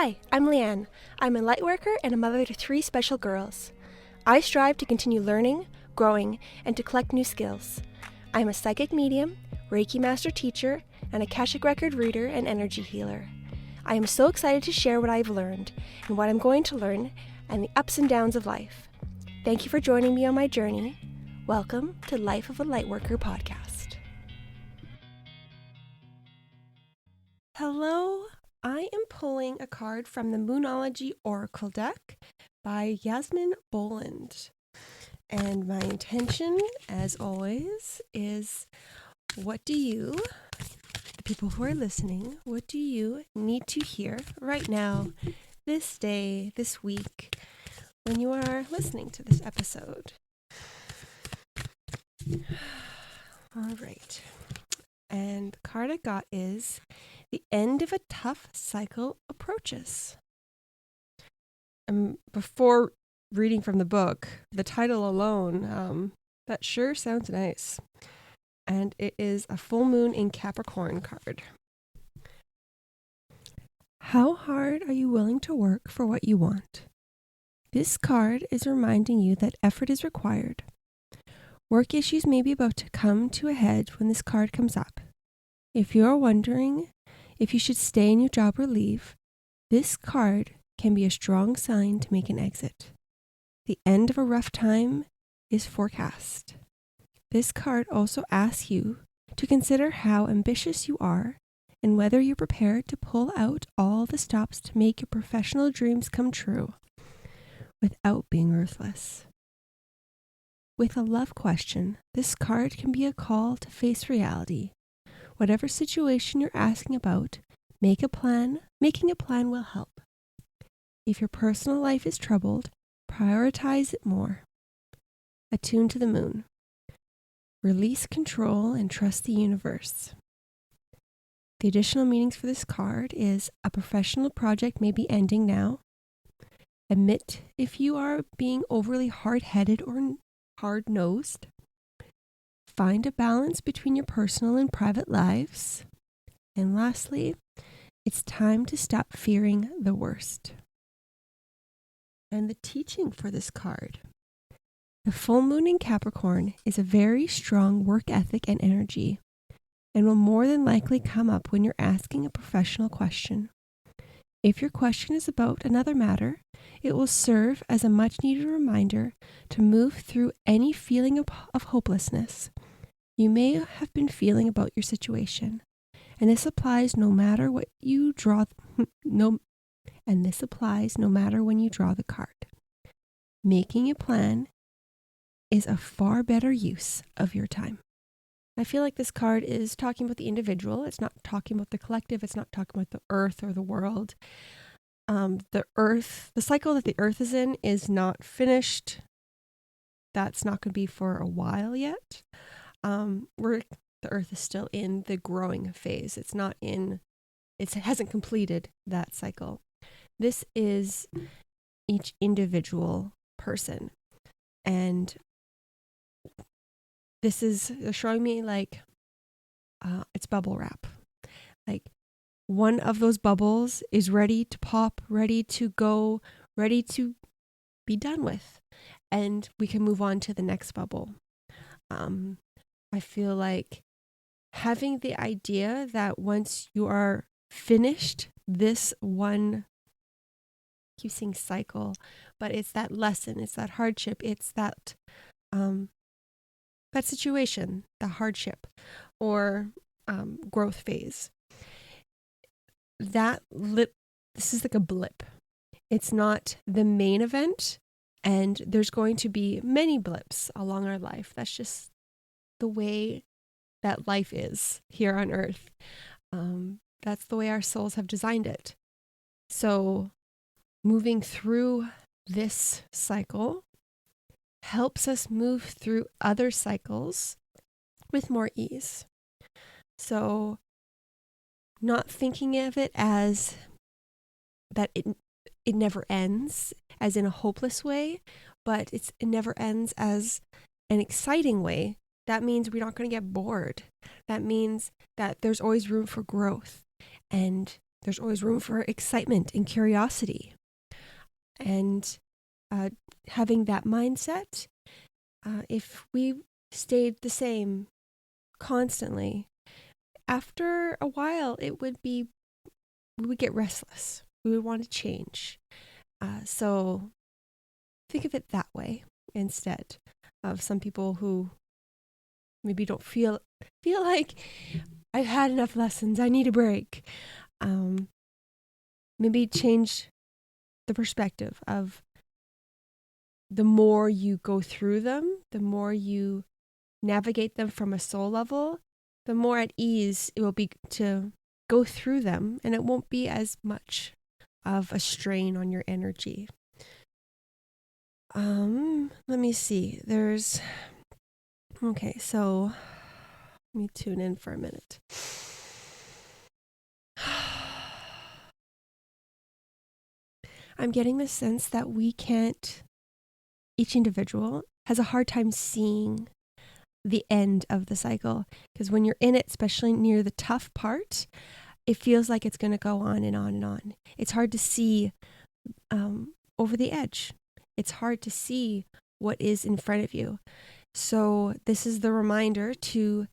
Hi, I'm Leanne. I'm a lightworker and a mother to 3 special girls. I strive to continue learning, growing, and to collect new skills. I'm a psychic medium, Reiki master teacher, and Akashic record reader and energy healer. I am so excited to share what I've learned and what I'm going to learn and the ups and downs of life. Thank you for joining me on my journey. Welcome to Life of a Lightworker podcast. Hello, I am pulling a card from the Moonology Oracle deck by Yasmin Boland. And my intention, as always, is what do you, the people who are listening, what do you need to hear right now, this day, this week, when you are listening to this episode? All right. And the card I got is the end of a tough cycle approaches. Before reading from the book, the title alone, that sure sounds nice. And it is a full moon in Capricorn card. How hard are you willing to work for what you want? This card is reminding you that effort is required. Work issues may be about to come to a head when this card comes up. If you are wondering if you should stay in your job or leave, this card can be a strong sign to make an exit. The end of a rough time is forecast. This card also asks you to consider how ambitious you are and whether you're prepared to pull out all the stops to make your professional dreams come true without being ruthless. With a love question, this card can be a call to face reality. Whatever situation you're asking about, making a plan will help. If your personal life is troubled, prioritize it more. Attune to the moon. Release control and trust the universe. The additional meanings for this card is a professional project may be ending now. Admit if you are being overly hard-headed or hard-nosed. Find a balance between your personal and private lives. And lastly, it's time to stop fearing the worst. And the teaching for this card. The full moon in Capricorn is a very strong work ethic and energy, and will more than likely come up when you're asking a professional question. If your question is about another matter, it will serve as a much-needed reminder to move through any feeling of hopelessness you may have been feeling about your situation. And this applies no matter when you draw the card. Making a plan is a far better use of your time. I feel like this card is talking about the individual. It's not talking about the collective. It's not talking about the earth or the world. The cycle that the earth is in is not finished. That's not going to be for a while yet. The earth is still in the growing phase. It hasn't completed that cycle. This is each individual person. And this is showing me like it's bubble wrap. Like one of those bubbles is ready to pop, ready to go, ready to be done with. And we can move on to the next bubble. I feel like having the idea that once you are finished this one, I keep saying cycle, but it's that lesson, it's that hardship, it's that situation, the hardship or growth phase. This is like a blip. It's not the main event, and there's going to be many blips along our life. That's just the way that life is here on earth. That's the way our souls have designed it. So moving through this cycle helps us move through other cycles with more ease. So not thinking of it as that it never ends, as in a hopeless way, but it never ends as an exciting way. That means we're not going to get bored. That means that there's always room for growth. And There's always room for excitement and curiosity. And having that mindset, if we stayed the same constantly, after a while, we would get restless. We would want to change. So think of it that way instead of some people who maybe don't feel like I've had enough lessons. I need a break. Maybe change the perspective of the more you go through them, the more you navigate them from a soul level, the more at ease it will be to go through them, and it won't be as much of a strain on your energy. Let me see. Okay, so let me tune in for a minute. I'm getting the sense that each individual has a hard time seeing the end of the cycle, because when you're in it, especially near the tough part, it feels like it's going to go on and on and on. It's hard to see over the edge. It's hard to see what is in front of you. So this is the reminder to,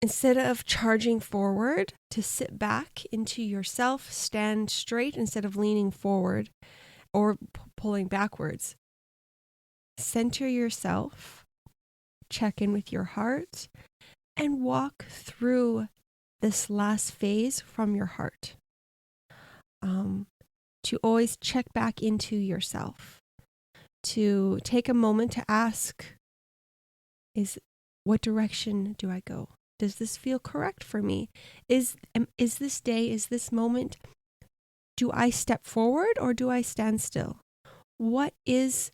instead of charging forward, to sit back into yourself, stand straight instead of leaning forward or pulling backwards. Center yourself, check in with your heart, and walk through this last phase from your heart. To always check back into yourself, to take a moment to ask, what direction do I go? Does this feel correct for me? Is this day, is this moment, do I step forward or do I stand still? What is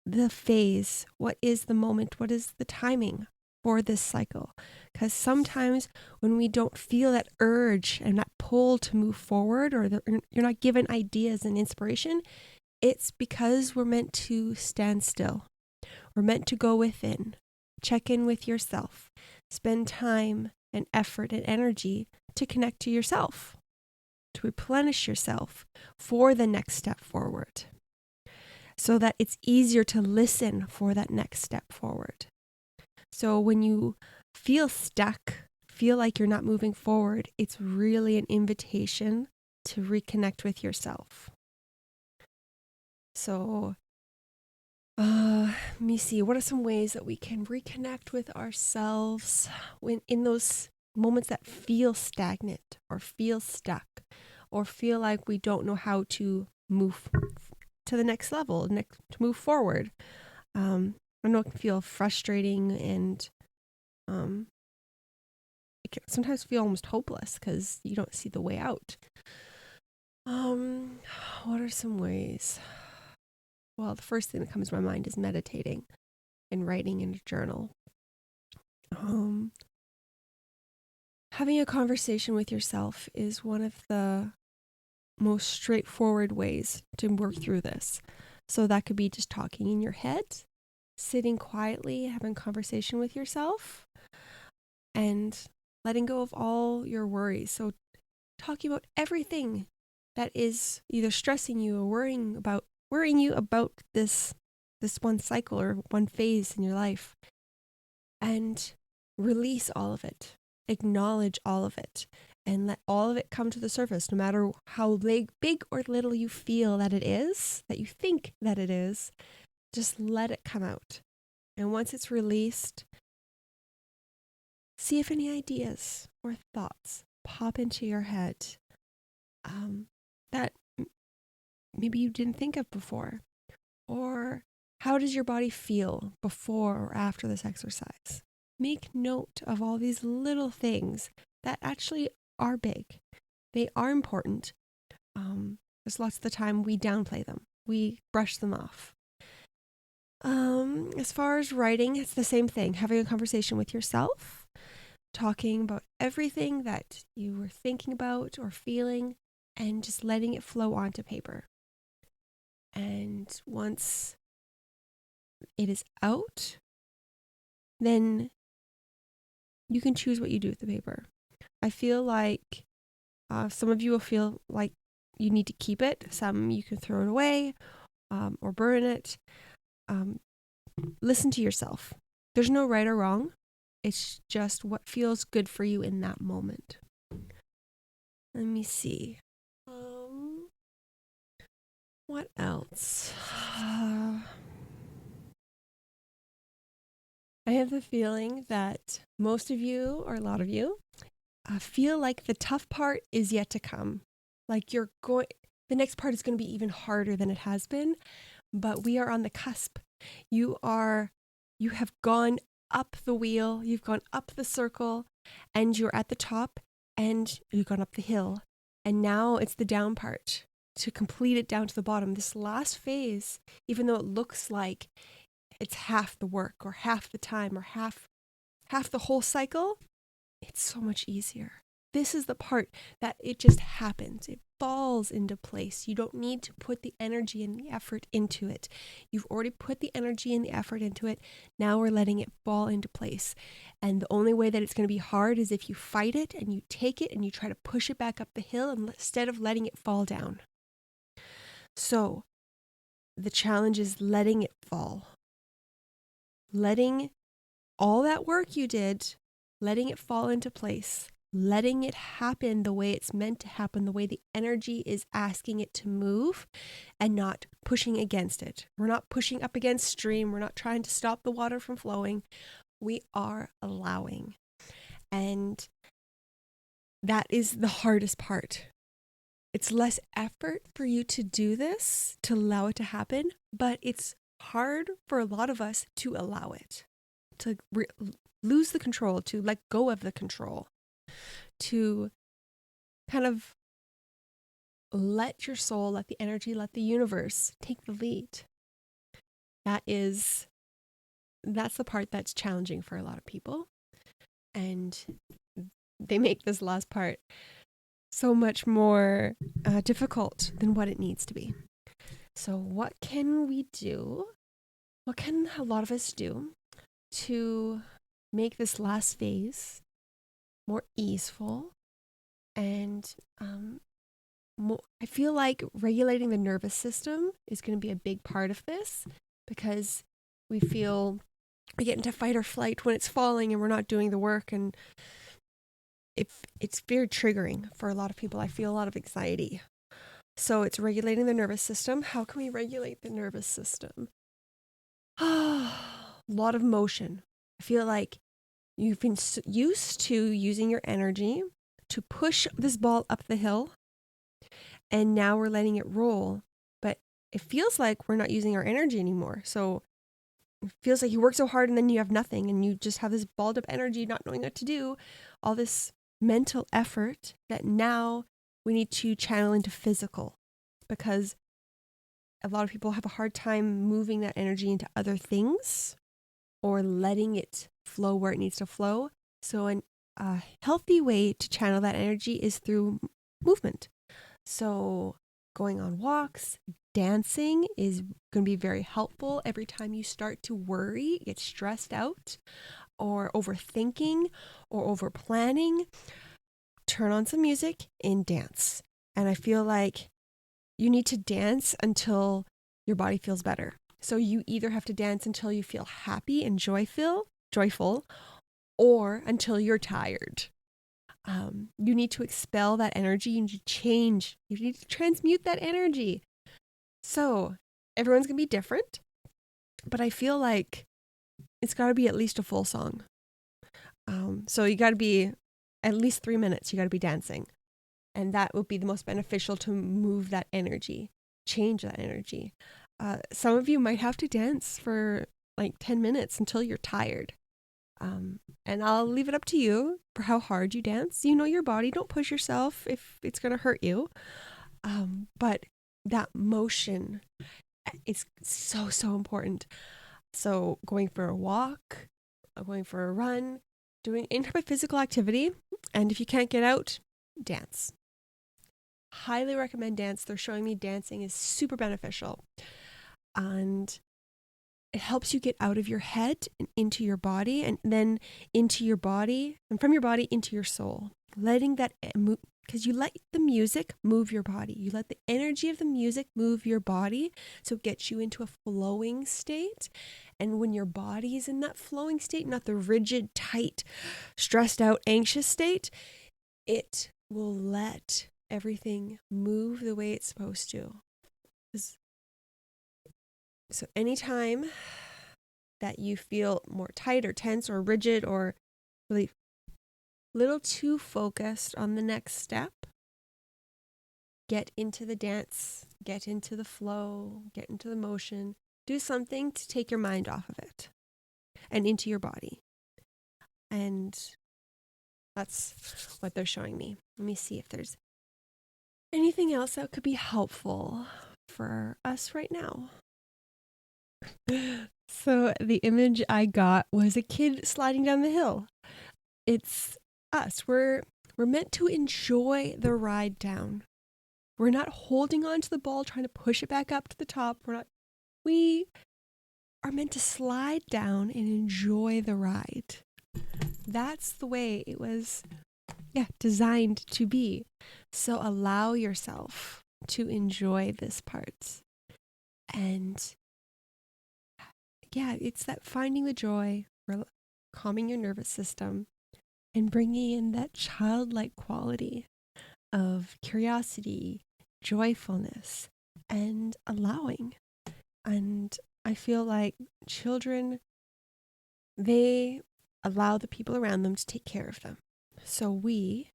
the phase? What is the moment? What is the timing for this cycle? Because sometimes when we don't feel that urge and that pull to move forward, or you're not given ideas and inspiration, it's because we're meant to stand still. We're meant to go within, check in with yourself, spend time and effort and energy to connect to yourself, to replenish yourself for the next step forward, so that it's easier to listen for that next step forward. So when you feel stuck, feel like you're not moving forward, it's really an invitation to reconnect with yourself. So let me see, what are some ways that we can reconnect with ourselves when in those moments that feel stagnant or feel stuck or feel like we don't know how to move to the next level, to move forward. I know it can feel frustrating, and it can sometimes feel almost hopeless because you don't see the way out. What are some ways? Well, the first thing that comes to my mind is meditating and writing in a journal. Having a conversation with yourself is one of the most straightforward ways to work through this. So that could be just talking in your head, sitting quietly, having a conversation with yourself, and letting go of all your worries. So talking about everything that is either stressing you or worrying you about this one cycle or one phase in your life, and release all of it, acknowledge all of it, and let all of it come to the surface, no matter how big or little you feel that it is, that you think that it is. Just let it come out. And once it's released, see if any ideas or thoughts pop into your head that maybe you didn't think of before. Or how does your body feel before or after this exercise? Make note of all these little things that actually are big. They are important. There's lots of the time we downplay them. We brush them off. As far as writing, it's the same thing. Having a conversation with yourself, talking about everything that you were thinking about or feeling, and just letting it flow onto paper. And once it is out, then you can choose what you do with the paper. I feel like Some of you will feel like you need to keep it. Some you can throw it away or burn it. Listen to yourself. There's no right or wrong. It's just what feels good for you in that moment. Let me see. What else? I have the feeling that most of you, or a lot of you, feel like the tough part is yet to come. Like the next part is going to be even harder than it has been, but we are on the cusp. You have gone up the wheel, you've gone up the circle, and you're at the top, and you've gone up the hill, and now it's the down part to complete it down to the bottom. This last phase, even though it looks like it's half the work or half the time or half the whole cycle, it's so much easier. This is the part that it just happens. It falls into place. You don't need to put the energy and the effort into it. You've already put the energy and the effort into it. Now we're letting it fall into place. And the only way that it's going to be hard is if you fight it and you take it and you try to push it back up the hill instead of letting it fall down. So the challenge is letting it fall. Letting all that work you did, letting it fall into place, letting it happen the way it's meant to happen, the way the energy is asking it to move, and not pushing against it. We're not pushing up against stream. We're not trying to stop the water from flowing. We are allowing. And that is the hardest part. It's less effort for you to do this, to allow it to happen, but it's hard for a lot of us to allow it, to lose the control, to let go of the control, to kind of let your soul, let the energy, let the universe take the lead. That's the part that's challenging for a lot of people. And they make this last part so much more difficult than what it needs to be. So what can we do? What can a lot of us do to make this last phase more easeful? And I feel like regulating the nervous system is going to be a big part of this, because we get into fight or flight when it's falling and we're not doing the work, and it's very triggering for a lot of people. I feel a lot of anxiety. So it's regulating the nervous system. How can we regulate the nervous system? A lot of motion. I feel like you've been used to using your energy to push this ball up the hill, and now we're letting it roll. But it feels like we're not using our energy anymore. So it feels like you work so hard and then you have nothing, and you just have this balled up energy, not knowing what to do, all this mental effort that now we need to channel into physical, because a lot of people have a hard time moving that energy into other things or letting it flow where it needs to flow. So a healthy way to channel that energy is through movement. So going on walks, dancing is going to be very helpful. Every time you start to worry, get stressed out, or overthinking or over planning, turn on some music and dance. And I feel like you need to dance until your body feels better. So you either have to dance until you feel happy and joyful, or until you're tired. You need to expel that energy. You need to change. You need to transmute that energy. So everyone's going to be different, but I feel like it's got to be at least a full song. So you got to be at least 3 minutes. You got to be dancing. And that would be the most beneficial to move that energy, change that energy. Some of you might have to dance for like 10 minutes until you're tired. And I'll leave it up to you for how hard you dance. You know your body. Don't push yourself if it's going to hurt you. But that motion is so, so important. So going for a walk, going for a run, doing any type of physical activity. And if you can't get out, dance. Highly recommend dance. They're showing me dancing is super beneficial. And it helps you get out of your head and into your body, and then into your body, and from your body into your soul. Letting that because you let the music move your body. You let the energy of the music move your body, so it gets you into a flowing state. And when your body is in that flowing state, not the rigid, tight, stressed out, anxious state, it will let everything move the way it's supposed to. So anytime that you feel more tight or tense or rigid or really little too focused on the next step, get into the dance, get into the flow, get into the motion, do something to take your mind off of it and into your body. And that's what they're showing me. Let me see if there's anything else that could be helpful for us right now. So the image I got was a kid sliding down the hill. It's us. We're meant to enjoy the ride down. We're not holding on to the ball, trying to push it back up to the top. We are meant to slide down and enjoy the ride. That's the way it was, designed to be. So allow yourself to enjoy this part. And it's that finding the joy, calming your nervous system, and bringing in that childlike quality of curiosity, joyfulness, and allowing. And I feel like children, they allow the people around them to take care of them. So we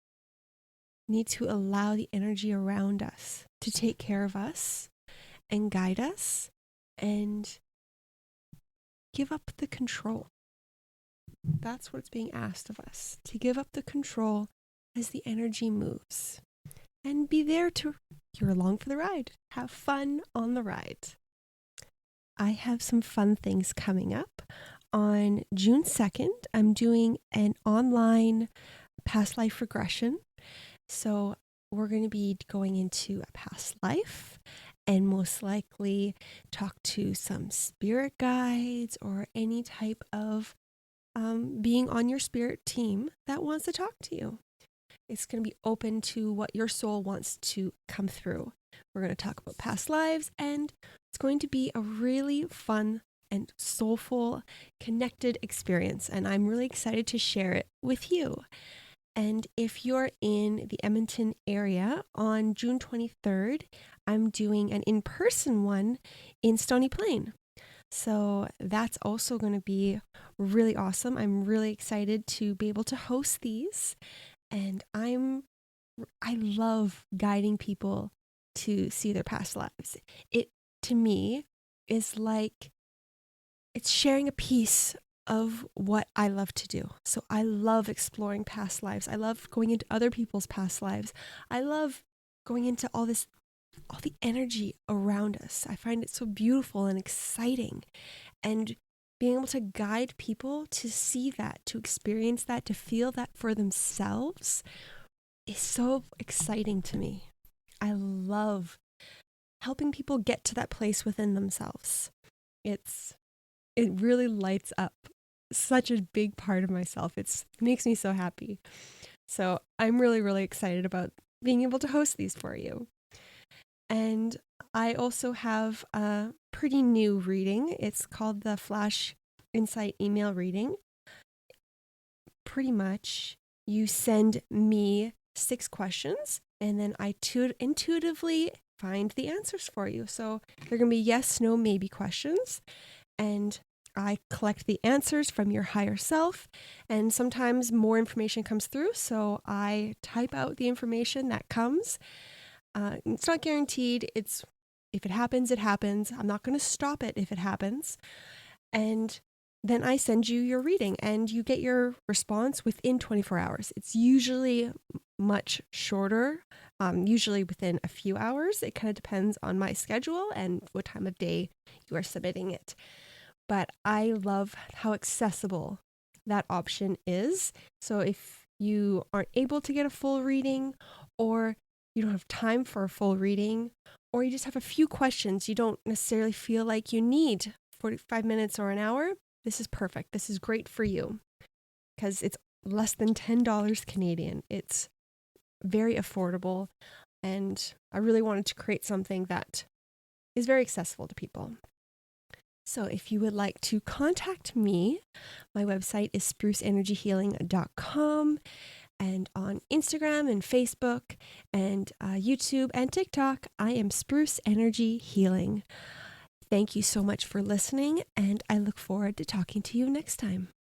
need to allow the energy around us to take care of us and guide us and give up the control. That's what's being asked of us, to give up the control as the energy moves and be there you're along for the ride. Have fun on the ride. I have some fun things coming up. On June 2nd, I'm doing an online past life regression. So we're going to be going into a past life and most likely talk to some spirit guides or any type of being on your spirit team that wants to talk to you. It's going to be open to what your soul wants to come through. We're going to talk about past lives, and it's going to be a really fun and soulful, connected experience, and I'm really excited to share it with you. And if you're in the Edmonton area, on June 23rd, I'm doing an in-person one in Stony Plain. So that's also going to be really awesome. I'm really excited to be able to host these. And I love guiding people to see their past lives. It, to me, is like it's sharing a piece of what I love to do. So I love exploring past lives. I love going into other people's past lives. I love going into all the energy around us. I find it so beautiful and exciting. And being able to guide people to see that, to experience that, to feel that for themselves is so exciting to me. I love helping people get to that place within themselves. It really lights up such a big part of myself. It makes me so happy. So I'm really, really excited about being able to host these for you. And I also have a pretty new reading. It's called the Flash Insight Email Reading. Pretty much, you send me 6 questions, and then I intuitively find the answers for you. So they're going to be yes, no, maybe questions. And I collect the answers from your higher self, and sometimes more information comes through, so I type out the information that comes. It's not guaranteed. If it happens, it happens. I'm not going to stop it if it happens. And then I send you your reading, and you get your response within 24 hours. It's usually much shorter, usually within a few hours. It kind of depends on my schedule and what time of day you are submitting it. But I love how accessible that option is. So if you aren't able to get a full reading, or you don't have time for a full reading, or you just have a few questions, you don't necessarily feel like you need 45 minutes or an hour, this is perfect. This is great for you because it's less than $10 Canadian. It's very affordable, and I really wanted to create something that is very accessible to people. So if you would like to contact me, my website is spruceenergyhealing.com, and on Instagram and Facebook and YouTube and TikTok, I am Spruce Energy Healing. Thank you so much for listening, and I look forward to talking to you next time.